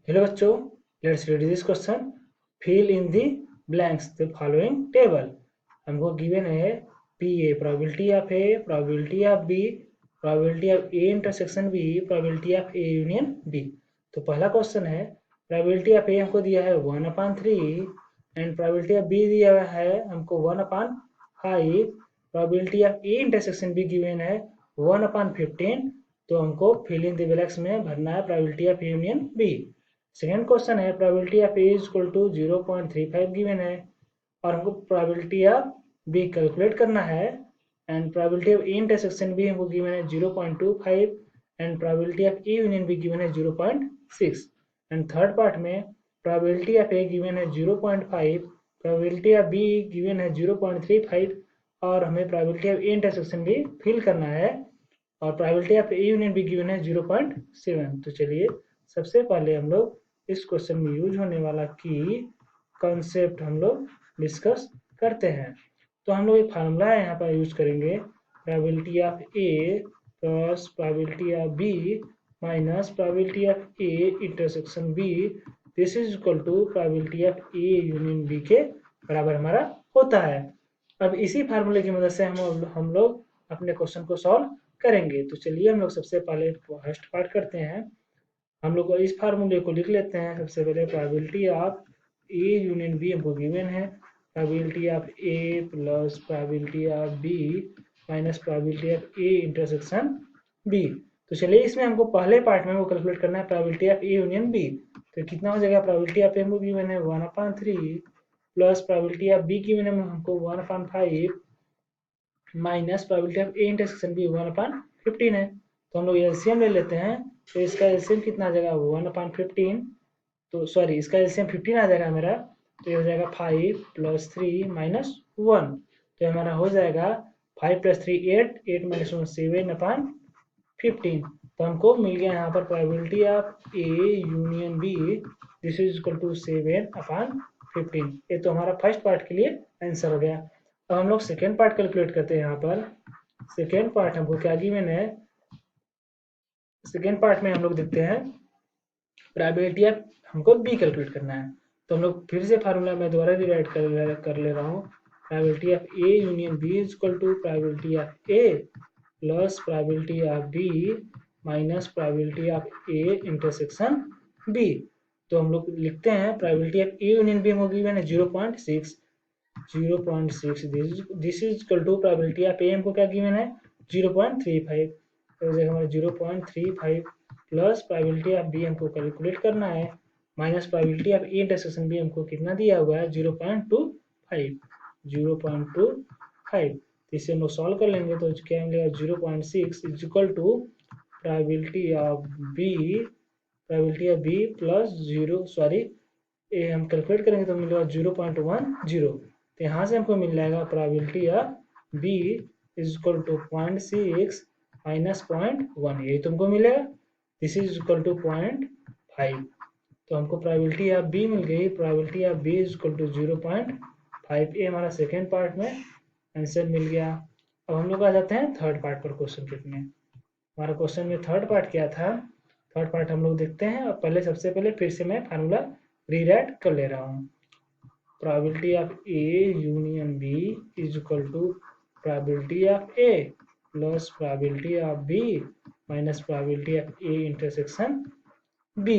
Hello बच्चों, let's read this question. Fill in the blanks the following table. हमको given है P A probability of A, probability of B, probability of A intersection B, probability of A union B. तो पहला question है probability of A हमको दिया है 1/3 and probability of B दिया है हमको 1/5। Probability of A intersection B given है 1/15। तो हमको फिल इन द ब्लैंक्स में भरना है probability of A union B. Second question है probability of A is equal to 0.35 given है और हमको प्रोबेबिलिटी ऑफ बी कैलकुलेट करना है and probability of A intersection B हमको गिवन है 0.25 and probability of A union B given है 0.6 and third part में प्रोबेबिलिटी ऑफ ए गिवन है 0.5, प्रोबेबिलिटी ऑफ बी गिवन है 0.35 और हमें प्रोबेबिलिटी ऑफ ए इंटरसेक्शन भी फिल करना है और probability of A union B given है 0.7। तो चलिए सबसे पहले हम लोग इस क्वेश्चन में यूज होने वाला की कॉन्सेप्ट हम लोग डिस्कस करते हैं। तो हम लोग एक फार्मूला है यहाँ पर यूज करेंगे, probability of A plus probability of B minus probability of A intersection B, this is equal to probability of A union B के बराबर हमारा होता है। अब इसी फार्मूले की मदद से हम लोग अपने क्वेश्चन को सॉल्व करेंगे। तो चलिए हम लोग सबसे पहले फर्स्ट पार्ट करते हैं। हम लोग इस फार्मूले को लिख लेते हैं। सबसे पहले probability of A union B हमको गिवन है, probability of A plus probability of B minus probability of A intersection B. तो चलिए इसमें हमको पहले पार्ट में वो कैलकुलेट करना है probability of A union B. तो कितना हो जाएगा, प्रोबेबिलिटी ऑफ ए हमको गिवन है 1/3 plus probability of B given है हमको 1/5 minus probability of A intersection B 1/15 है। तो हम लोग एलसीएम ले लेते हैं। तो इसका एलसीएम कितना आ जाएगा 1/15, तो सॉरी इसका एलसीएम 15 आ जाएगा मेरा। तो ये हो जाएगा 5 + 3 - 1। तो हमारा हो जाएगा 5 + 3 8, 8 - 1 7/15। तो हमको मिल गया यहाँ पर probability of A union B this is equal to 7/15। ये तो हमारा फर्स्ट पार्ट के लिए आंसर हो गया। अब हम लोग सेकेंड पार्ट कैलकुलेट करते हैं। यहाँ पर सेकेंड पार्ट हमको क्या गिवन है, सेकेंड पार्ट में हम लोग देखते हैं प्रोबेबिलिटी ऑफ हमको बी कैलकुलेट करना है। तो हम लोग फिर से फार्मूला में दोबारा रिराइट कर ले रहा हूँ। Probability of A union B is equal to probability of A plus probability of B minus probability of A intersection B. तो हम लोग लिखते हैं probability of A union B हमको गिवन है 0.6, this is equal to probability of A हमको क्या given है 0.35। तो हमारा 0.35 प्लस प्रोबेबिलिटी ऑफ बी हमको कैलकुलेट करना है minus probability of A intersection B हमको कितना दिया हुआ है 0.25। इसे हम लोग सॉल्व कर लेंगे तो क्या मिलेगा 0.6 is equal to probability of B plus 0 sorry ये हम कैलकुलेट करेंगे तो मिलेगा 0.10। तो यहाँ से हमको मिल जाएगा probability of B is equal to 0.6 minus 0.1, यही तुमको मिलेगा। This is equal to 0.5। तो हमको प्रोबेबिलिटी ऑफ बी मिल गई, probability of B is equal to 0.5। ये हमारा सेकेंड पार्ट में आंसर मिल गया। अब हम लोग आ जाते हैं थर्ड पार्ट पर क्वेश्चन कितने। हमारा क्वेश्चन में थर्ड पार्ट क्या था, थर्ड पार्ट हम लोग देखते हैं। और पहले सबसे पहले फिर से मैं फार्मूला रीराइट कर ले रहा हूँ। Probability of A union B is equal to probability of A plus probability of B minus probability of A intersection B.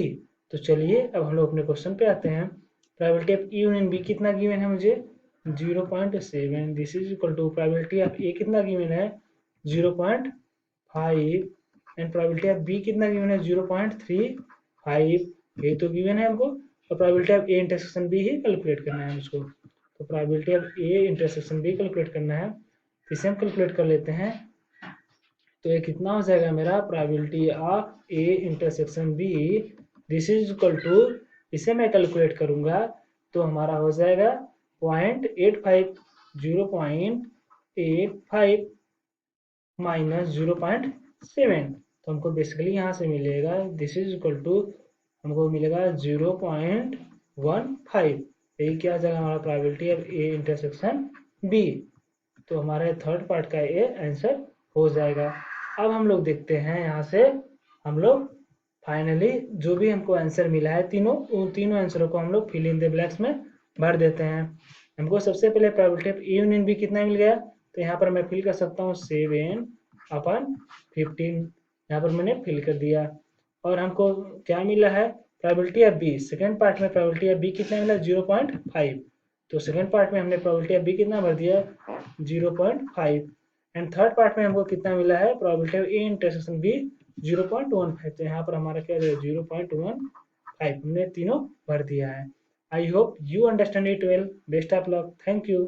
तो चलिए अब हम लोग अपने क्वेश्चन पे आते हैं। Probability of A union B कितना गिवन है मुझे 0.7, this is equal to probability of A कितना गिवन है 0.5 एंड प्रोबेबिलिटी ऑफ बी कितना गिवन है 0.35, ये तो गिवन है हमको। और probability of A intersection B ही कैलकुलेट करना है मुझको। तो probability of A intersection B calculate करना है, इसे हम कैलकुलेट कर लेते हैं। तो ये कितना हो जाएगा मेरा probability of A intersection B this is equal to, इसे मैं कैलकुलेट करूंगा तो हमारा हो जाएगा 0.85, 0.85 माइनस 0.7। तो हमको बेसिकली यहाँ से मिलेगा दिस इज इक्वल टू हमको मिलेगा 0.15। यही क्या आ जाएगा हमारा probability of A intersection B. तो हमारे थर्ड पार्ट का ये आंसर हो जाएगा। अब हम लोग देखते हैं यहाँ से हम लोग फाइनली जो भी हमको आंसर मिला है उन तीनों आंसरों को हम लोग फिल इन द ब्लैंक्स में भर देते हैं। हमको सबसे पहले probability of A union B कितना मिल गया, तो यहाँ पर मैं फिल कर सकता हूँ 7/15, यहाँ पर मैंने फिल कर दिया। और हमको क्या मिला है, probability of B, second part में प्रोबेबिलिटी ऑफ बी कितना मिला 0.5, तो सेकेंड पार्ट में हमने प्रोबेबिलिटी ऑफ बी कितना भर दिया 0.5। एंड थर्ड पार्ट में हमको कितना मिला है, probability of A intersection B 0.15, तो यहाँ पर हमारा क्या 0.15 हमने तीनों भर दिया है। I hope you understand it well. Best of luck, thank you.